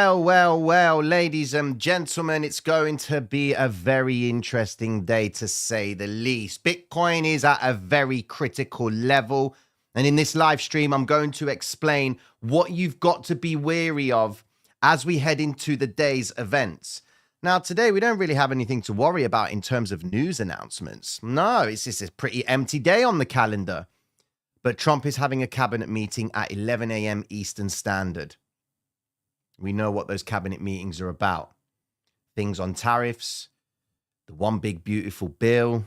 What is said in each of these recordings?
Well, ladies and gentlemen, it's going to be a very interesting day to say the least. Bitcoin is at a very critical level. And in this live stream, I'm going to explain what you've got to be wary of as we head into the day's events. Now, today, we don't really have anything to worry about in terms of news announcements. No, it's just a pretty empty day on the calendar. But Trump is having a cabinet meeting at 11 a.m. Eastern Standard. We know what those cabinet meetings are about. Things on tariffs, the one big beautiful bill.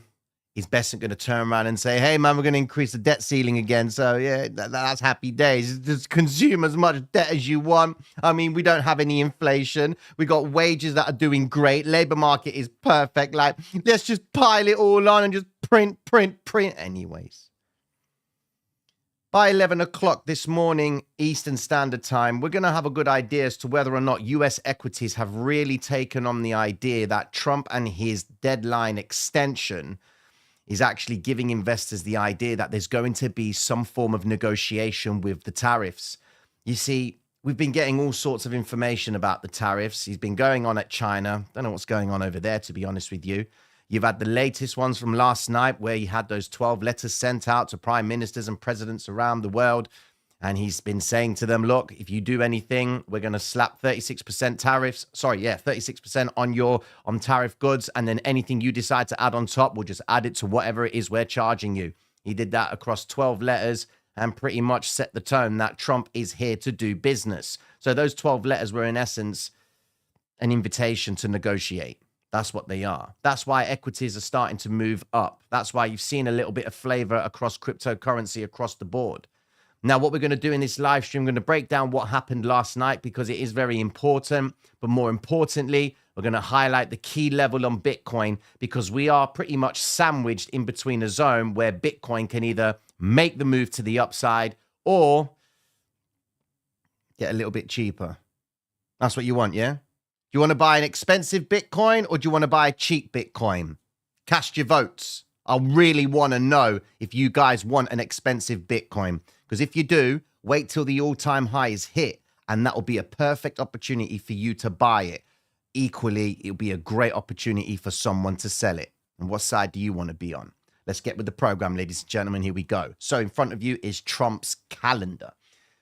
He's best going to turn around and say, hey, man, we're going to increase the debt ceiling again. So, yeah, that's happy days. Just consume as much debt as you want. I mean, we don't have any inflation. We got wages that are doing great. Labor market is perfect. Like, let's just pile it all on and just print. Anyways. By 11 o'clock this morning, Eastern Standard Time, we're going to have a good idea as to whether or not U.S. equities have really taken on the idea that Trump and his deadline extension is actually giving investors the idea that there's going to be some form of negotiation with the tariffs. You see, we've been getting all sorts of information about the tariffs. He's been going on at China. Don't know what's going on over there, to be honest with you. You've had the latest ones from last night where he had those 12 letters sent out to prime ministers and presidents around the world. And he's been saying to them, look, if you do anything, we're going to slap 36% tariffs. 36% on tariff goods. And then anything you decide to add on top, we'll just add it to whatever it is we're charging you. He did that across 12 letters and pretty much set the tone that Trump is here to do business. So those 12 letters were in essence an invitation to negotiate. That's what they are. That's why equities are starting to move up. That's why you've seen a little bit of flavor across cryptocurrency across the board. Now, what we're going to do in this live stream, we're going to break down what happened last night because it is very important. But more importantly, we're going to highlight the key level on Bitcoin because we are pretty much sandwiched in between a zone where Bitcoin can either make the move to the upside or get a little bit cheaper. That's what you want, yeah? Do you want to buy an expensive Bitcoin or do you want to buy a cheap Bitcoin? Cast your votes. I really want to know if you guys want an expensive Bitcoin. Because if you do, wait till the all-time high is hit and that will be a perfect opportunity for you to buy it. Equally, it'll be a great opportunity for someone to sell it. And what side do you want to be on? Let's get with the program, ladies and gentlemen. Here we go. So in front of you is Trump's calendar.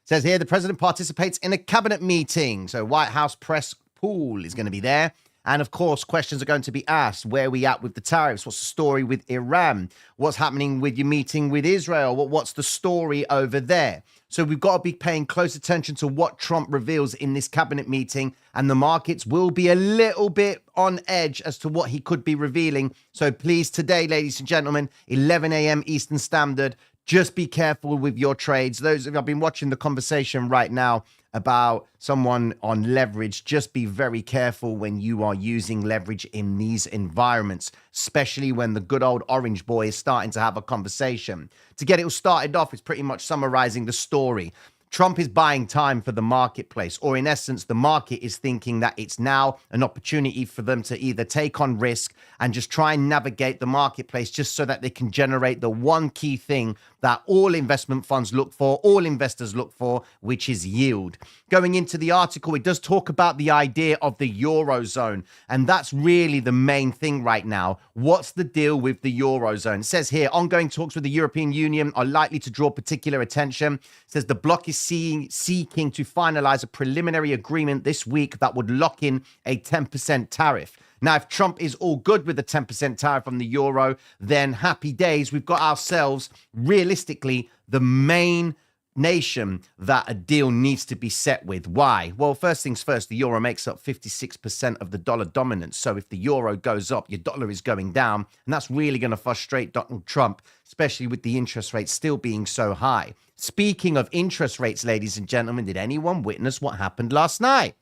It says here, the president participates in a cabinet meeting. So White House press pool is going to be there. And of course, questions are going to be asked. Where are we at with the tariffs? What's the story with Iran? What's happening with your meeting with Israel? What's the story over there? So we've got to be paying close attention to what Trump reveals in this cabinet meeting. And the markets will be a little bit on edge as to what he could be revealing. So please today, ladies and gentlemen, 11 a.m. Eastern Standard, just be careful with your trades. Those of you have been watching the conversation right now about someone on leverage, just be very careful when you are using leverage in these environments, especially when the good old orange boy is starting to have a conversation. To get it all started off, it's pretty much summarizing the story. Trump is buying time for the marketplace, or in essence, the market is thinking that it's now an opportunity for them to either take on risk and just try and navigate the marketplace just so that they can generate the one key thing that all investment funds look for, all investors look for, which is yield. Going into the article, it does talk about the idea of the Eurozone, and that's really the main thing right now. What's the deal with the Eurozone? It says here, ongoing talks with the European Union are likely to draw particular attention. It says the bloc is seeking to finalize a preliminary agreement this week that would lock in a 10% tariff. Now, if Trump is all good with the 10% tariff on the euro, then happy days. We've got ourselves, realistically, the main nation that a deal needs to be set with. Why? Well, first things first, the euro makes up 56% of the dollar dominance. So if the euro goes up, your dollar is going down. And that's really going to frustrate Donald Trump, especially with the interest rates still being so high. Speaking of interest rates, ladies and gentlemen, did anyone witness what happened last night?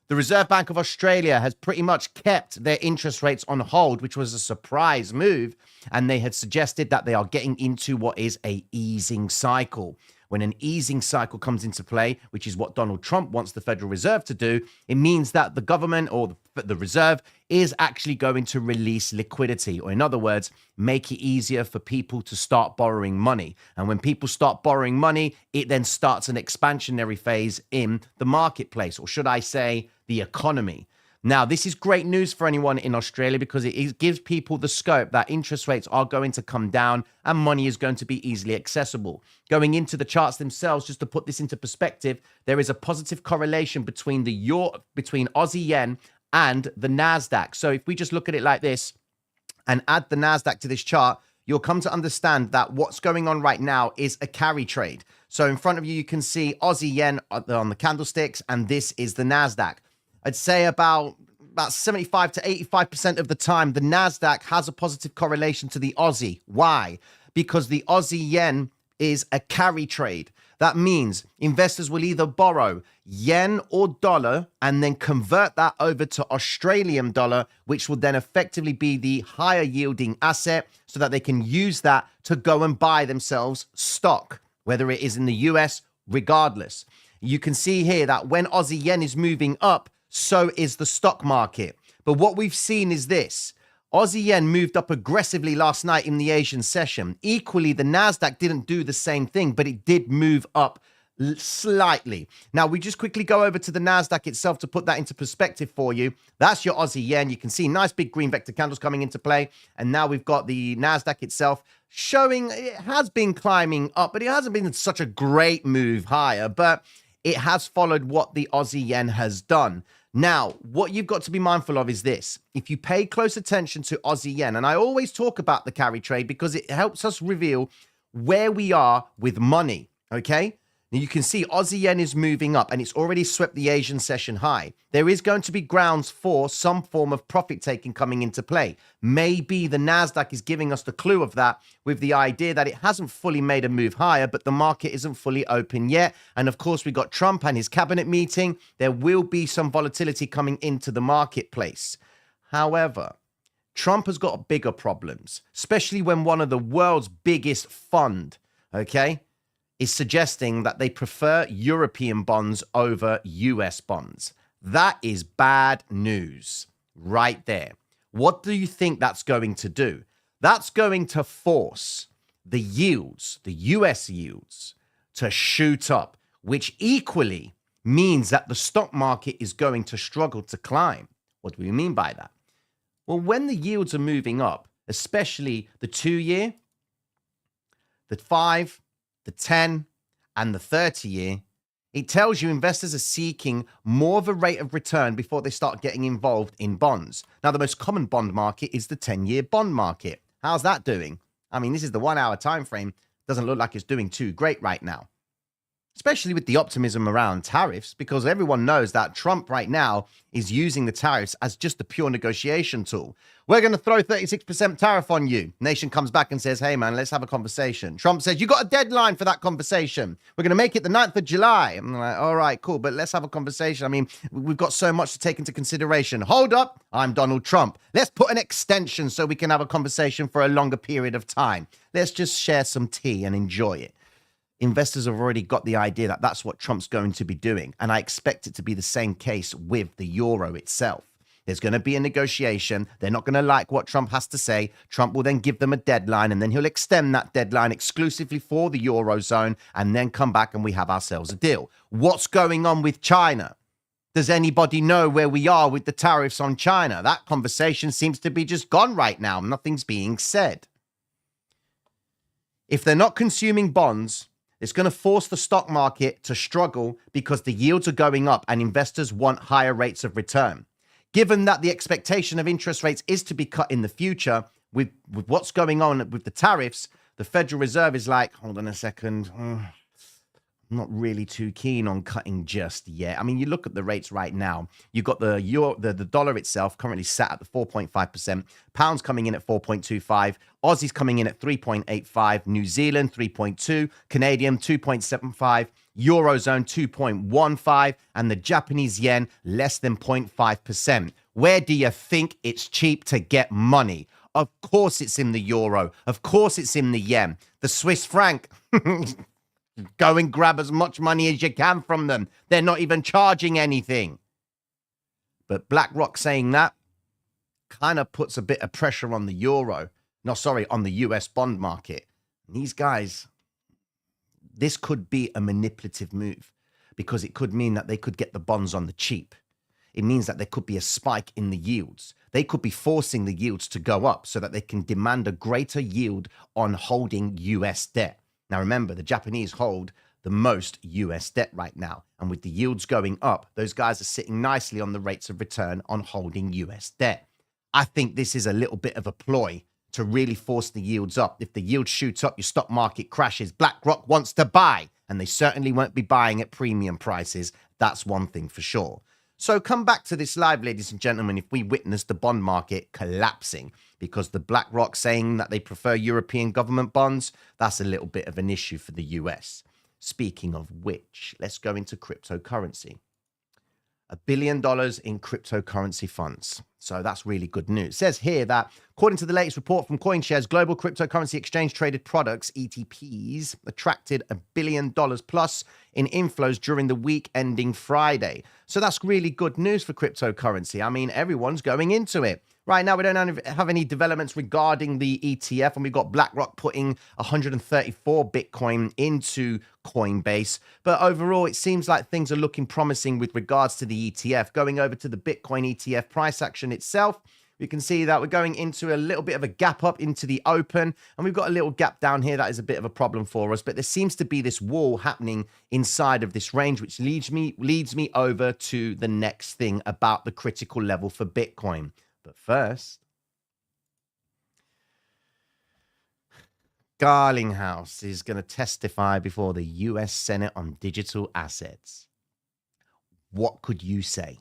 The Reserve Bank of Australia has pretty much kept their interest rates on hold, which was a surprise move. And they had suggested that they are getting into what is an easing cycle. When an easing cycle comes into play, which is what Donald Trump wants the Federal Reserve to do, it means that the government or the Reserve is actually going to release liquidity, or in other words, make it easier for people to start borrowing money. And when people start borrowing money, it then starts an expansionary phase in the marketplace, or should I say, the economy. Now, this is great news for anyone in Australia because it gives people the scope that interest rates are going to come down and money is going to be easily accessible. Going into the charts themselves, just to put this into perspective, there is a positive correlation between between Aussie yen and the NASDAQ. So if we just look at it like this and add the NASDAQ to this chart, you'll come to understand that what's going on right now is a carry trade. So in front of you, you can see Aussie yen on the candlesticks, and this is the NASDAQ. I'd say about 75 to 85% of the time, the NASDAQ has a positive correlation to the Aussie. Why? Because the Aussie yen is a carry trade. That means investors will either borrow yen or dollar and then convert that over to Australian dollar, which will then effectively be the higher yielding asset so that they can use that to go and buy themselves stock, whether it is in the US, regardless. You can see here that when Aussie yen is moving up, so is the stock market. But what we've seen is this. Aussie yen moved up aggressively last night in the Asian session. Equally, the NASDAQ didn't do the same thing, but it did move up slightly. Now, we just quickly go over to the NASDAQ itself to put that into perspective for you. That's your Aussie yen. You can see nice big green vector candles coming into play. And now we've got the NASDAQ itself showing it has been climbing up, but it hasn't been such a great move higher, but it has followed what the Aussie yen has done. Now, what you've got to be mindful of is this. If you pay close attention to Aussie yen, and I always talk about the carry trade because it helps us reveal where we are with money, okay? Now, you can see Aussie yen is moving up and it's already swept the Asian session high. There is going to be grounds for some form of profit taking coming into play. Maybe the NASDAQ is giving us the clue of that with the idea that it hasn't fully made a move higher, but the market isn't fully open yet. And of course, we got Trump and his cabinet meeting. There will be some volatility coming into the marketplace. However, Trump has got bigger problems, especially when one of the world's biggest fund, okay, is suggesting that they prefer European bonds over US bonds. That is bad news right there. What do you think that's going to do? That's going to force the yields, the US yields, to shoot up, which equally means that the stock market is going to struggle to climb. What do we mean by that? Well, when the yields are moving up, especially the 2-year, the 5, the 10, and the 30-year, it tells you investors are seeking more of a rate of return before they start getting involved in bonds. Now, the most common bond market is the 10-year bond market. How's that doing? I mean, this is the 1-hour time frame. Doesn't look like it's doing too great right now, especially with the optimism around tariffs, because everyone knows that Trump right now is using the tariffs as just a pure negotiation tool. We're going to throw 36% tariff on you. Nation comes back and says, hey, man, let's have a conversation. Trump says, you got a deadline for that conversation. We're going to make it the 9th of July. I'm like, all right, cool, but let's have a conversation. I mean, we've got so much to take into consideration. Hold up. I'm Donald Trump. Let's put an extension so we can have a conversation for a longer period of time. Let's just share some tea and enjoy it. Investors have already got the idea that that's what Trump's going to be doing. And I expect it to be the same case with the euro itself. There's going to be a negotiation. They're not going to like what Trump has to say. Trump will then give them a deadline, and then he'll extend that deadline exclusively for the Eurozone and then come back and we have ourselves a deal. What's going on with China? Does anybody know where we are with the tariffs on China? That conversation seems to be just gone right now. Nothing's being said. If they're not consuming bonds, it's going to force the stock market to struggle because the yields are going up and investors want higher rates of return. Given that the expectation of interest rates is to be cut in the future, with what's going on with the tariffs, the Federal Reserve is like, hold on a second, I'm not really too keen on cutting just yet. I mean, you look at the rates right now. You've got the euro, the dollar itself currently sat at the 4.5%. Pounds coming in at 4.25. Aussies coming in at 3.85. New Zealand 3.2. Canadian 2.75. Eurozone 2.15. And the Japanese yen less than 0.5%. Where do you think it's cheap to get money? Of course it's in the euro. Of course it's in the yen. The Swiss franc. Go and grab as much money as you can from them. They're not even charging anything. But BlackRock saying that kind of puts a bit of pressure on the euro. No, sorry, on the US bond market. These guys, this could be a manipulative move because it could mean that they could get the bonds on the cheap. it means that there could be a spike in the yields. They could be forcing the yields to go up so that they can demand a greater yield on holding US debt. Now, remember, the Japanese hold the most US debt right now. And with the yields going up, those guys are sitting nicely on the rates of return on holding US debt. I think this is a little bit of a ploy to really force the yields up. If the yield shoots up, your stock market crashes. BlackRock wants to buy, and they certainly won't be buying at premium prices. That's one thing for sure. So come back to this live, ladies and gentlemen, if we witness the bond market collapsing because the BlackRock saying that they prefer European government bonds, that's a little bit of an issue for the US. Speaking of which, let's go into cryptocurrency. $1 billion in cryptocurrency funds. So that's really good news. It says here that according to the latest report from CoinShares, global cryptocurrency exchange traded products, ETPs, attracted $1 billion plus in inflows during the week ending Friday. So that's really good news for cryptocurrency. I mean, everyone's going into it. Right now, we don't have any developments regarding the ETF, and we've got BlackRock putting 134 Bitcoin into Coinbase. But overall, it seems like things are looking promising with regards to the ETF. Going over to the Bitcoin ETF price action itself, we can see that we're going into a little bit of a gap up into the open, and we've got a little gap down here that is a bit of a problem for us. But there seems to be this wall happening inside of this range, which leads me over to the next thing about the critical level for Bitcoin. But first, Garlinghouse is going to testify before the US Senate on digital assets. What could you say?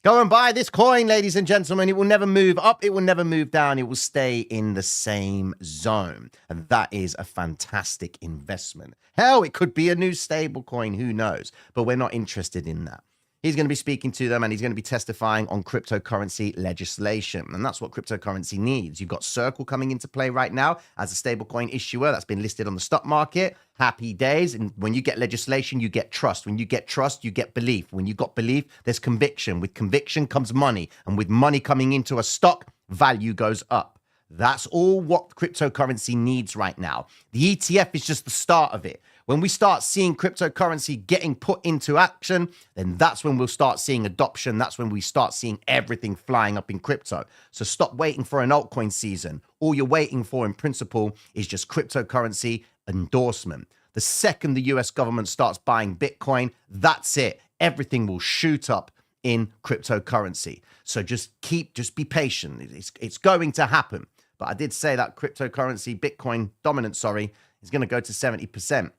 Go and buy this coin, ladies and gentlemen. It will never move up. It will never move down. It will stay in the same zone. And that is a fantastic investment. Hell, it could be a new stable coin. Who knows? But we're not interested in that. He's going to be speaking to them, and he's going to be testifying on cryptocurrency legislation. And that's what cryptocurrency needs. You've got Circle coming into play right now as a stablecoin issuer that's been listed on the stock market. Happy days. And when you get legislation, you get trust. When you get trust, you get belief. When you got belief, there's conviction. With conviction comes money. And with money coming into a stock, value goes up. That's all what cryptocurrency needs right now. The ETF is just the start of it. When we start seeing cryptocurrency getting put into action, then that's when we'll start seeing adoption. That's when we start seeing everything flying up in crypto. So stop waiting for an altcoin season. All you're waiting for in principle is just cryptocurrency endorsement. The second the US government starts buying Bitcoin, that's it. Everything will shoot up in cryptocurrency. So just be patient. It's going to happen. But I did say that cryptocurrency, Bitcoin dominance, is going to go to 70%.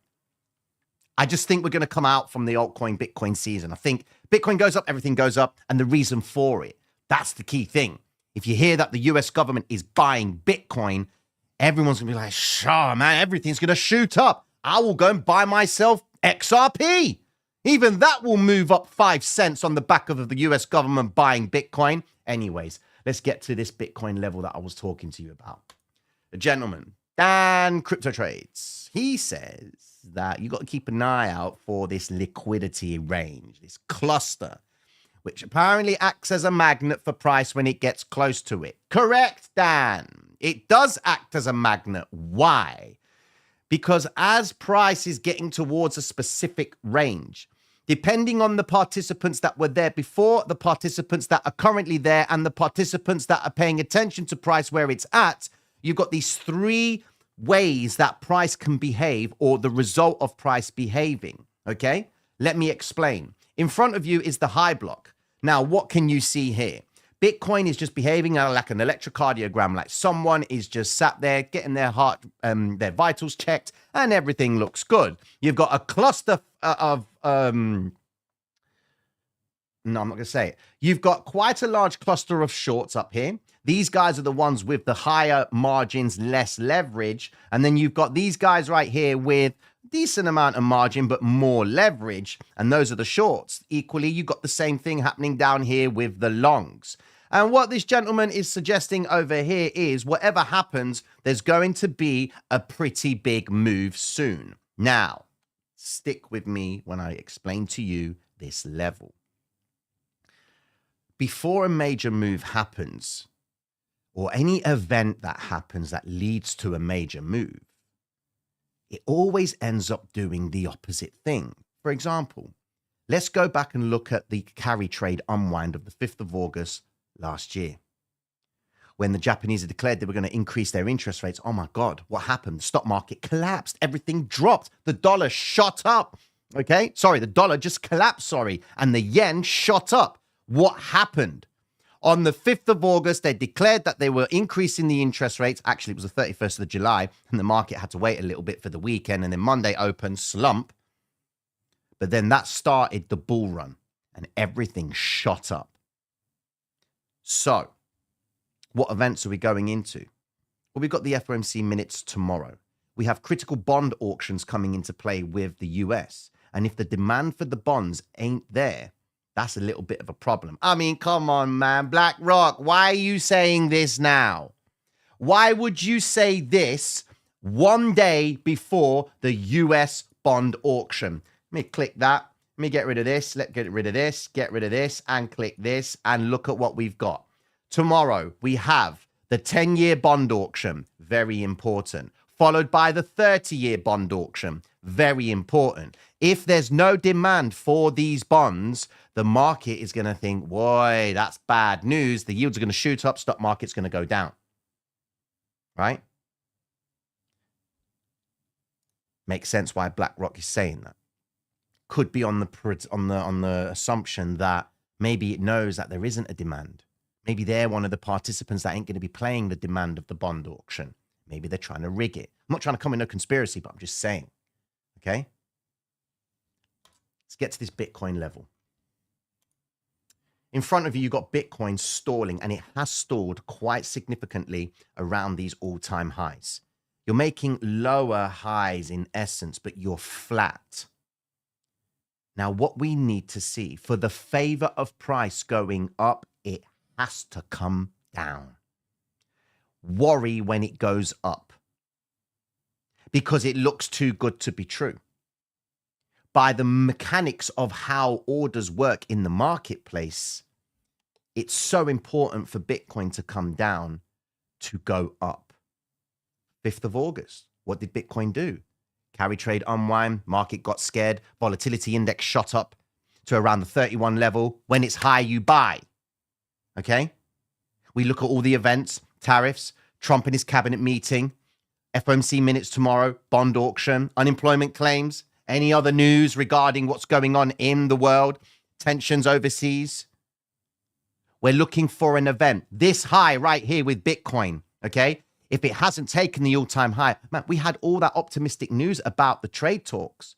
I just think we're going to come out from the altcoin Bitcoin season. I think Bitcoin goes up, everything goes up, and the reason for it. That's the key thing. If you hear that the US government is buying Bitcoin, everyone's going to be like, sure, man, everything's going to shoot up. I will go and buy myself XRP. Even that will move up 5 cents on the back of the US government buying Bitcoin. Anyways, let's get to this Bitcoin level that I was talking to you about. The gentleman, Dan Crypto Trades, he says that you got to keep an eye out for this liquidity range, this cluster, which apparently acts as a magnet for price when it gets close to it. Correct, Dan. It does act as a magnet. Why? Because as price is getting towards a specific range, depending on the participants that were there before, the participants that are currently there, and the participants that are paying attention to price where it's at, you've got these three ways that price can behave, or the result of price behaving. Okay, let me explain. In front of you is the high block. Now, what can you see here? Bitcoin is just behaving like an electrocardiogram, like someone is just sat there getting their heart, their vitals checked, and everything looks good. You've got a cluster of no, I'm not going to say it. You've got quite a large cluster of shorts up here. These guys are the ones with the higher margins, less leverage. And then you've got these guys right here with decent amount of margin, but more leverage. And those are the shorts. Equally, you've got the same thing happening down here with the longs. And what this gentleman is suggesting over here is whatever happens, there's going to be a pretty big move soon. Now, stick with me when I explain to you this level. Before a major move happens, or any event that happens that leads to a major move, it always ends up doing the opposite thing. For example, Let's go back and look at the carry trade unwind of the 5th of August last year. When the Japanese had declared they were going to increase their interest rates, oh my God, what happened? The stock market collapsed. Everything dropped. The dollar shot up. Okay? Sorry, the dollar just collapsed, sorry. And the yen shot up. What happened? On the 5th of August, they declared that they were increasing the interest rates. Actually, it was the 31st of July, and the market had to wait a little bit for the weekend. And then Monday opened, slump. But then that started the bull run, and everything shot up. So, what events are we going into? Well, we've got the FOMC minutes tomorrow. We have critical bond auctions coming into play with the US. And if the demand for the bonds ain't there, that's a little bit of a problem. I mean, come on, man. BlackRock, why are you saying this now? Why would you say this one day before the US bond auction? Let me click that. Let me get rid of this. Let's get rid of this, get rid of this, and click this, and look at what we've got. Tomorrow, we have the 10-year bond auction, very important, followed by the 30-year bond auction, very important. If there's no demand for these bonds, the market is going to think, boy, that's bad news. The yields are going to shoot up. Stock market's going to go down. Right? Makes sense why BlackRock is saying that. Could be on the assumption that maybe it knows that there isn't a demand. Maybe they're one of the participants that ain't going to be playing the demand of the bond auction. Maybe they're trying to rig it. I'm not trying to come with no conspiracy, but I'm just saying. Okay? Let's get to this Bitcoin level. In front of you, you've got Bitcoin stalling, and it has stalled quite significantly around these all-time highs. You're making lower highs in essence, but you're flat. Now, what we need to see for the favor of price going up, it has to come down. Worry when it goes up because it looks too good to be true. By the mechanics of how orders work in the marketplace, it's so important for Bitcoin to come down to go up. 5th of August, what did Bitcoin do? Carry trade unwind, market got scared, volatility index shot up to around the 31 level. When it's high, you buy. Okay? We look at all the events, tariffs, Trump in his cabinet meeting, FOMC minutes tomorrow, bond auction, unemployment claims, any other news regarding what's going on in the world, tensions overseas. We're looking for an event this high right here with Bitcoin, okay? If it hasn't taken the all-time high, man, we had all that optimistic news about the trade talks.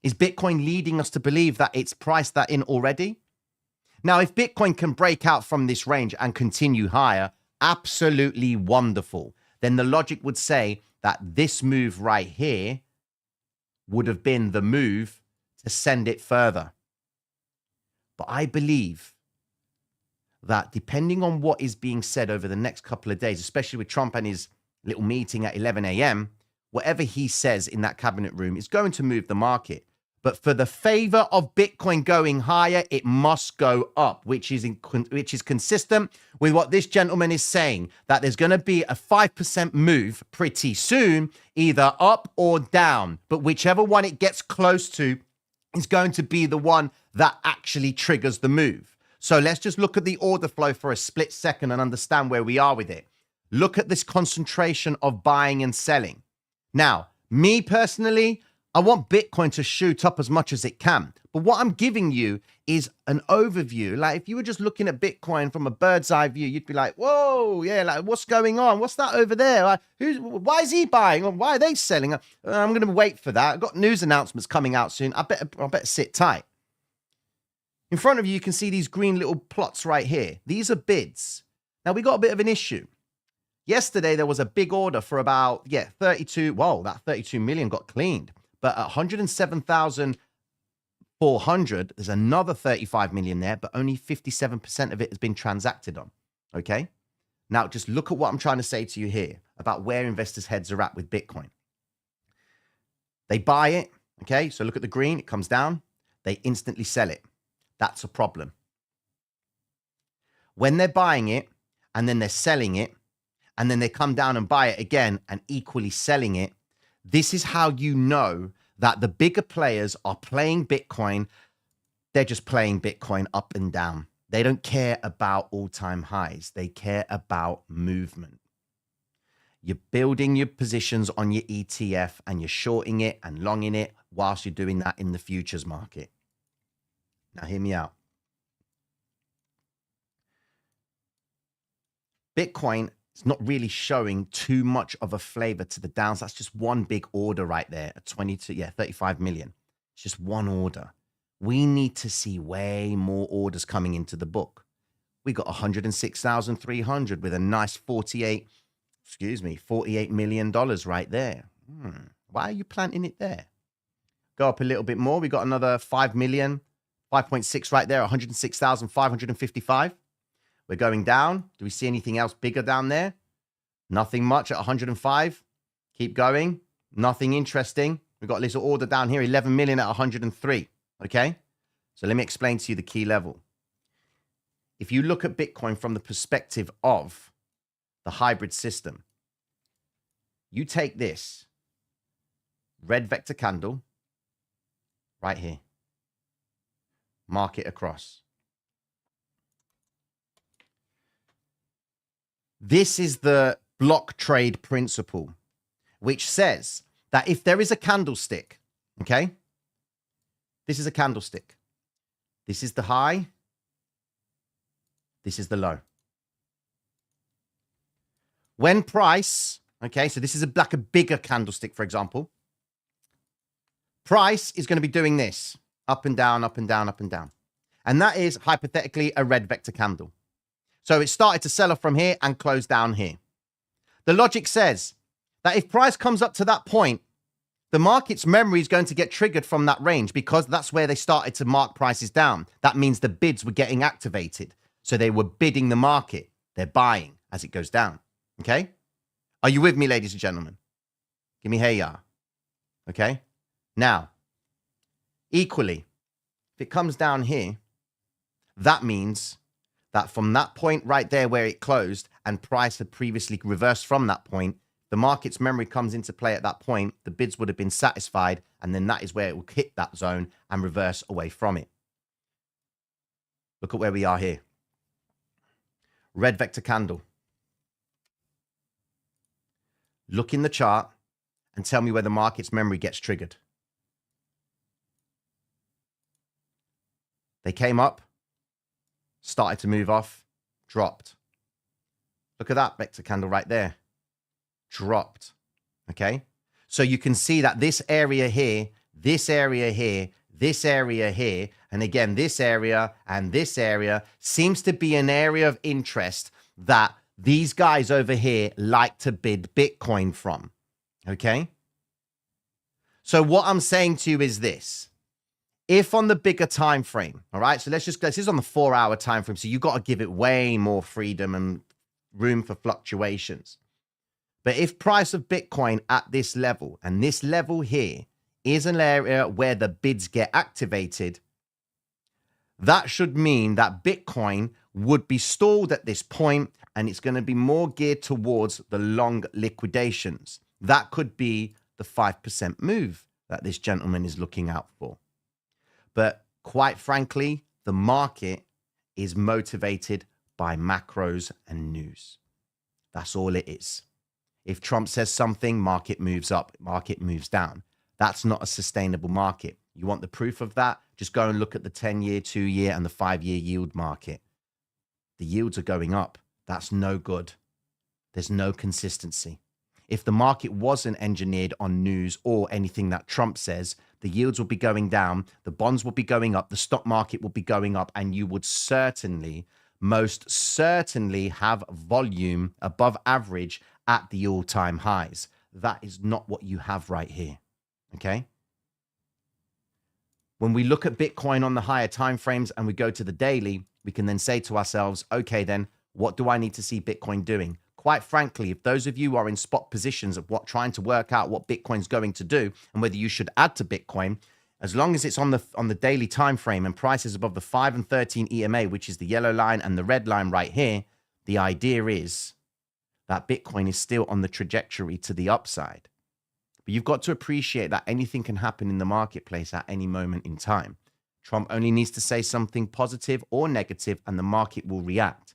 Is Bitcoin leading us to believe that it's priced that in already? Now, if Bitcoin can break out from this range and continue higher, absolutely wonderful. Then the logic would say that this move right here would have been the move to send it further. But I believe that depending on what is being said over the next couple of days, especially with Trump and his little meeting at 11 a.m., whatever he says in that cabinet room is going to move the market. But for the favor of Bitcoin going higher, it must go up, which is consistent with what this gentleman is saying, that there's going to be a 5% move pretty soon, either up or down. But whichever one it gets close to is going to be the one that actually triggers the move. So let's just look at the order flow for a split second and understand where we are with it. Look at this concentration of buying and selling. Now, me personally, I want Bitcoin to shoot up as much as it can. But what I'm giving you is an overview. Like if you were just looking at Bitcoin from a bird's eye view, you'd be like, whoa, yeah, like what's going on? What's that over there? Like, why is he buying? Or why are they selling? I'm going to wait for that. I've got news announcements coming out soon. I better sit tight. In front of you, you can see these green little plots right here. These are bids. Now, we got a bit of an issue. Yesterday, there was a big order for about, 32. Whoa, that 32 million got cleaned. But at 107,400, there's another 35 million there, but only 57% of it has been transacted on. Okay? Now, just look at what I'm trying to say to you here about where investors' heads are at with Bitcoin. They buy it. Okay? So look at the green. It comes down. They instantly sell it. That's a problem. When they're buying it and then they're selling it and then they come down and buy it again and equally selling it, this is how you know that the bigger players are playing Bitcoin They're just playing Bitcoin up and down. They don't care about all-time highs. They care about movement. You're building your positions on your ETF and you're shorting it and longing it whilst you're doing that in the futures market. Now, hear me out. Bitcoin is not really showing too much of a flavor to the downs. That's just one big order right there at 35 million. It's just one order. We need to see way more orders coming into the book. We got 106,300 with a nice $48 million right there. Why are you planting it there? Go up a little bit more. We got another 5 million, 5.6 right there, 106,555. We're going down. Do we see anything else bigger down there? Nothing much at 105. Keep going. Nothing interesting. We've got a little order down here, 11 million at 103. Okay? So let me explain to you the key level. If you look at Bitcoin from the perspective of the hybrid system, you take this red vector candle right here, mark it across. This is the block trade principle, which says that if there is a candlestick, okay, this is a candlestick. This is the high. This is the low. When price, okay, so this is like a bigger candlestick, for example. Price is going to be doing this, up and down, up and down, up and down. And that is hypothetically a red vector candle. So it started to sell off from here and close down here. The logic says that if price comes up to that point, the market's memory is going to get triggered from that range because that's where they started to mark prices down. That means the bids were getting activated. So they were bidding the market. They're buying as it goes down. Okay? Are you with me, ladies and gentlemen? Give me hey ya. Okay? Now, equally, if it comes down here, that means that from that point right there where it closed and price had previously reversed from that point, the market's memory comes into play at that point, the bids would have been satisfied, and then that is where it will hit that zone and reverse away from it. Look at where we are here. Red vector candle. Look in the chart and tell me where the market's memory gets triggered. They came up, started to move off, dropped. Look at that vector candle right there. Dropped. Okay? So you can see that this area here, this area here, this area here, and again, this area and this area seems to be an area of interest that these guys over here like to bid Bitcoin from. Okay? So what I'm saying to you is this. If on the bigger time frame, all right, so this is on the 4-hour time frame, so you've got to give it way more freedom and room for fluctuations. But if price of Bitcoin at this level, and this level here is an area where the bids get activated, that should mean that Bitcoin would be stalled at this point, and it's going to be more geared towards the long liquidations. That could be the 5% move that this gentleman is looking out for. But quite frankly, the market is motivated by macros and news. That's all it is. If Trump says something, market moves up, market moves down. That's not a sustainable market. You want the proof of that? Just go and look at the 10-year, 2-year, and the 5-year yield market. The yields are going up. That's no good. There's no consistency. If the market wasn't engineered on news or anything that Trump says, the yields will be going down, the bonds will be going up, the stock market will be going up, and you would certainly, most certainly have volume above average at the all-time highs. That is not what you have right here, okay? When we look at Bitcoin on the higher time frames and we go to the daily, we can then say to ourselves, okay, then what do I need to see Bitcoin doing? Quite frankly, if those of you are in spot positions of trying to work out what Bitcoin's going to do and whether you should add to Bitcoin, as long as it's on the daily time frame and price is above the 5 and 13 EMA, which is the yellow line and the red line right here, the idea is that Bitcoin is still on the trajectory to the upside. But you've got to appreciate that anything can happen in the marketplace at any moment in time. Trump only needs to say something positive or negative, and the market will react.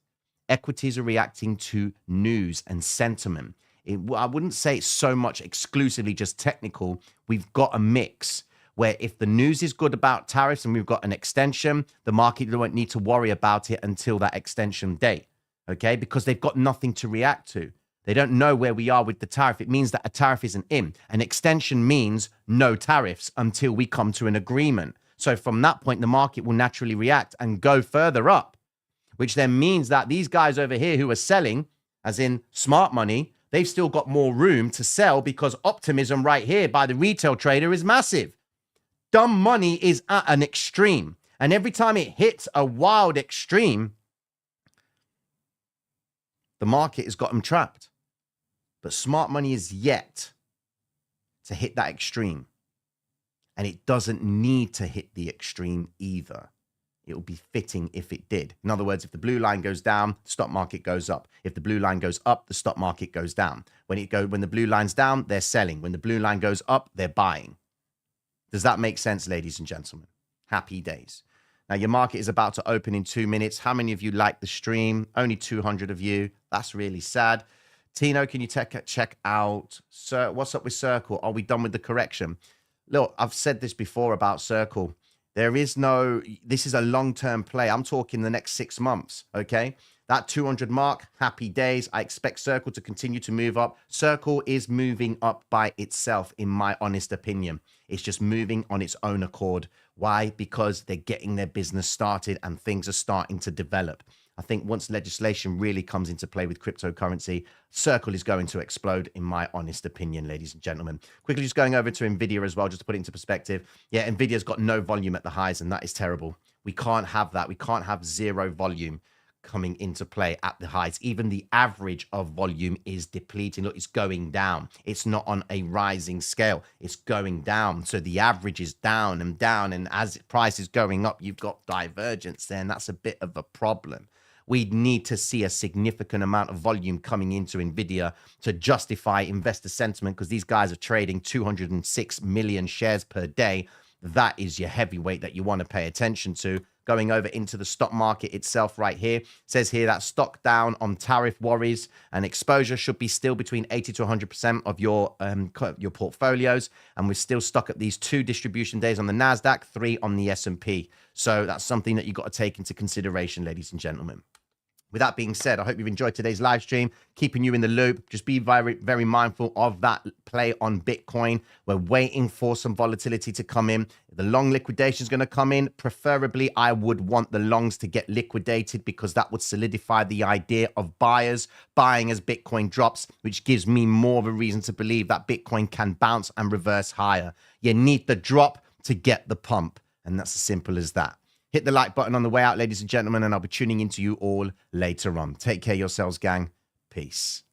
Equities are reacting to news and sentiment. I wouldn't say it's so much exclusively just technical. We've got a mix where if the news is good about tariffs and we've got an extension, the market won't need to worry about it until that extension date, okay? Because they've got nothing to react to. They don't know where we are with the tariff. It means that a tariff isn't in. An extension means no tariffs until we come to an agreement. So from that point, the market will naturally react and go further up, which then means that these guys over here who are selling, as in smart money, they've still got more room to sell because optimism right here by the retail trader is massive. Dumb money is at an extreme. And every time it hits a wild extreme, the market has got them trapped. But smart money is yet to hit that extreme. And it doesn't need to hit the extreme either. It will be fitting if it did. In other words, if the blue line goes down, the stock market goes up. If the blue line goes up, the stock market goes down. When the blue line's down, they're selling. When the blue line goes up, they're buying. Does that make sense, ladies and gentlemen? Happy days. Now, your market is about to open in 2 minutes. How many of you like the stream? Only 200 of you. That's really sad. Tino, can you check out? Sir, what's up with Circle? Are we done with the correction? Look, I've said this before about Circle. This is a long-term play. I'm talking the next 6 months, okay? That 200 mark, happy days. I expect Circle to continue to move up. Circle is moving up by itself, in my honest opinion. It's just moving on its own accord. Why? Because they're getting their business started and things are starting to develop. I think once legislation really comes into play with cryptocurrency, Circle is going to explode, in my honest opinion, ladies and gentlemen. Quickly just going over to NVIDIA as well, just to put it into perspective. Yeah, NVIDIA's got no volume at the highs, and that is terrible. We can't have that. We can't have zero volume coming into play at the highs. Even the average of volume is depleting. Look, it's going down. It's not on a rising scale. It's going down. So the average is down. And as price is going up, you've got divergence there, and that's a bit of a problem. We need to see a significant amount of volume coming into NVIDIA to justify investor sentiment, because these guys are trading 206 million shares per day. That is your heavyweight that you want to pay attention to. Going over into the stock market itself right here, it says here that stock down on tariff worries, and exposure should be still between 80 to 100% of your portfolios. And we're still stuck at these 2 distribution days on the NASDAQ, 3 on the S&P. So that's something that you've got to take into consideration, ladies and gentlemen. With that being said, I hope you've enjoyed today's live stream, keeping you in the loop. Just be very, very mindful of that play on Bitcoin. We're waiting for some volatility to come in. The long liquidation is going to come in. Preferably, I would want the longs to get liquidated, because that would solidify the idea of buyers buying as Bitcoin drops, which gives me more of a reason to believe that Bitcoin can bounce and reverse higher. You need the drop to get the pump, and that's as simple as that. Hit the like button on the way out, ladies and gentlemen, and I'll be tuning into you all later on. Take care of yourselves, gang. Peace.